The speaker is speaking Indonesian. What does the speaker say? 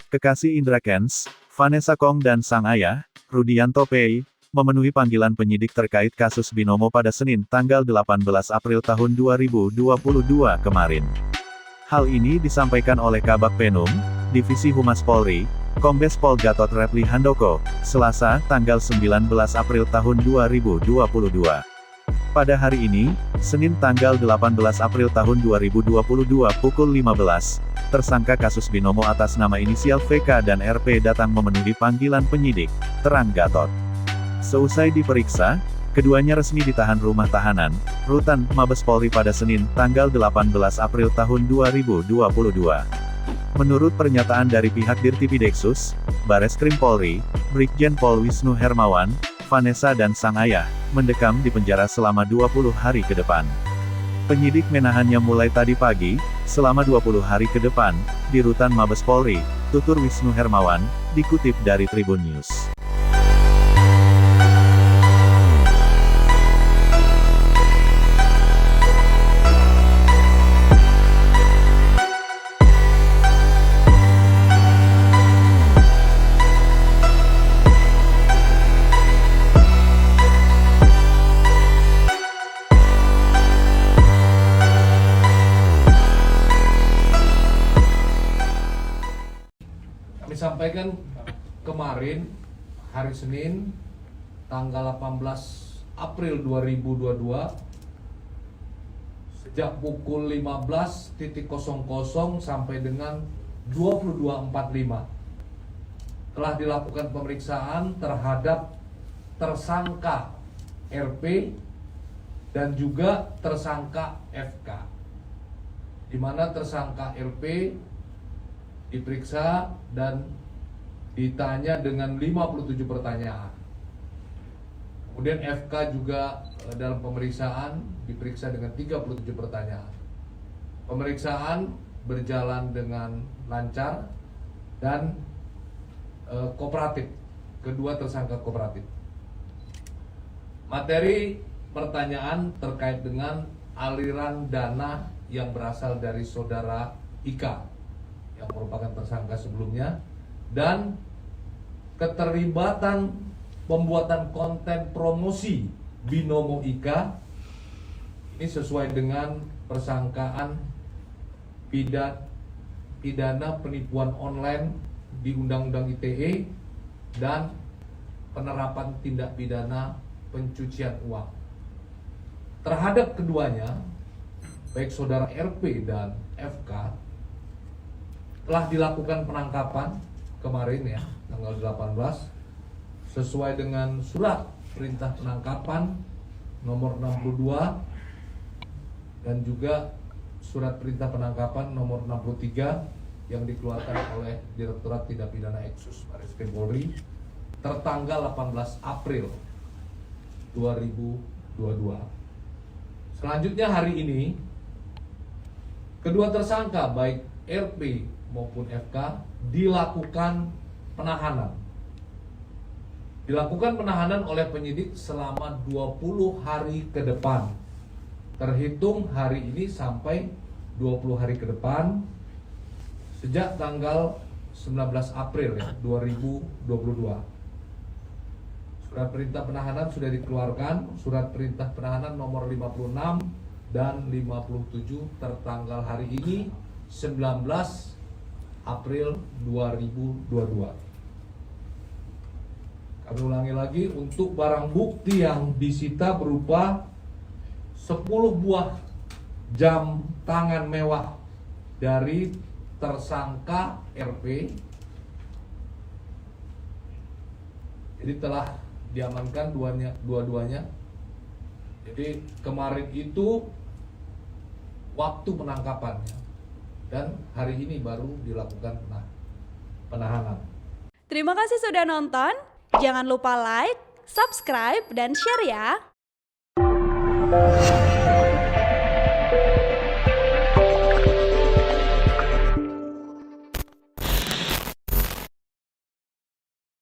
kekasih Indra Kents, Vanessa Kong dan sang ayah, Rudianto Pei, memenuhi panggilan penyidik terkait kasus Binomo pada Senin tanggal 18 April tahun 2022 kemarin. Hal ini disampaikan oleh Kabag Penum, Divisi Humas Polri, Kombes Pol Gatot Repli Handoko, Selasa, tanggal 19 April tahun 2022. Pada hari ini, Senin tanggal 18 April tahun 2022 pukul 15, tersangka kasus Binomo atas nama inisial VK dan RP datang memenuhi panggilan penyidik, terang Gatot. Seusai diperiksa, keduanya resmi ditahan rumah tahanan, Rutan, Mabes Polri pada Senin, tanggal 18 April tahun 2022. Menurut pernyataan dari pihak Dirtipideksus, Bareskrim Polri, Brigjen Pol Wisnu Hermawan, Vanessa dan sang ayah, mendekam di penjara selama 20 hari ke depan. Penyidik menahannya mulai tadi pagi, selama 20 hari ke depan, di Rutan Mabes Polri, tutur Wisnu Hermawan, dikutip dari Tribun News. Kami sampaikan kemarin hari Senin tanggal 18 April 2022 sejak pukul 15.00 sampai dengan 22.45 telah dilakukan pemeriksaan terhadap tersangka RP dan juga tersangka FK, di mana tersangka RP diperiksa dan ditanya dengan 57 pertanyaan. Kemudian FK juga dalam pemeriksaan diperiksa dengan 37 pertanyaan. Pemeriksaan berjalan dengan lancar dan kooperatif. Kedua tersangka kooperatif. Materi pertanyaan terkait dengan aliran dana yang berasal dari saudara Ika yang merupakan tersangka sebelumnya, dan keterlibatan pembuatan konten promosi Binomo Ika ini sesuai dengan persangkaan pidana penipuan online di Undang-Undang ITE dan penerapan tindak pidana pencucian uang. Terhadap keduanya, baik saudara RP dan FK, telah dilakukan penangkapan kemarin ya, tanggal 18 sesuai dengan surat perintah penangkapan nomor 62 dan juga surat perintah penangkapan nomor 63 yang dikeluarkan oleh Direktorat Tindak Pidana Eksus Bareskrim Polri tertanggal 18 April 2022. Selanjutnya hari ini kedua tersangka baik RP maupun FK dilakukan penahanan. Dilakukan penahanan oleh penyidik selama 20 hari ke depan. Terhitung hari ini sampai 20 hari ke depan sejak tanggal 19 April ya, 2022. Surat perintah penahanan sudah dikeluarkan, surat perintah penahanan nomor 56 dan 57 tertanggal hari ini 19 April 2022. Kami ulangi lagi, untuk barang bukti yang disita berupa 10 buah jam tangan mewah dari tersangka RP. Jadi telah diamankan dua-duanya. Jadi kemarin itu waktu penangkapannya, dan hari ini baru dilakukan penahanan. Terima kasih sudah nonton. Jangan lupa like, subscribe, dan share ya.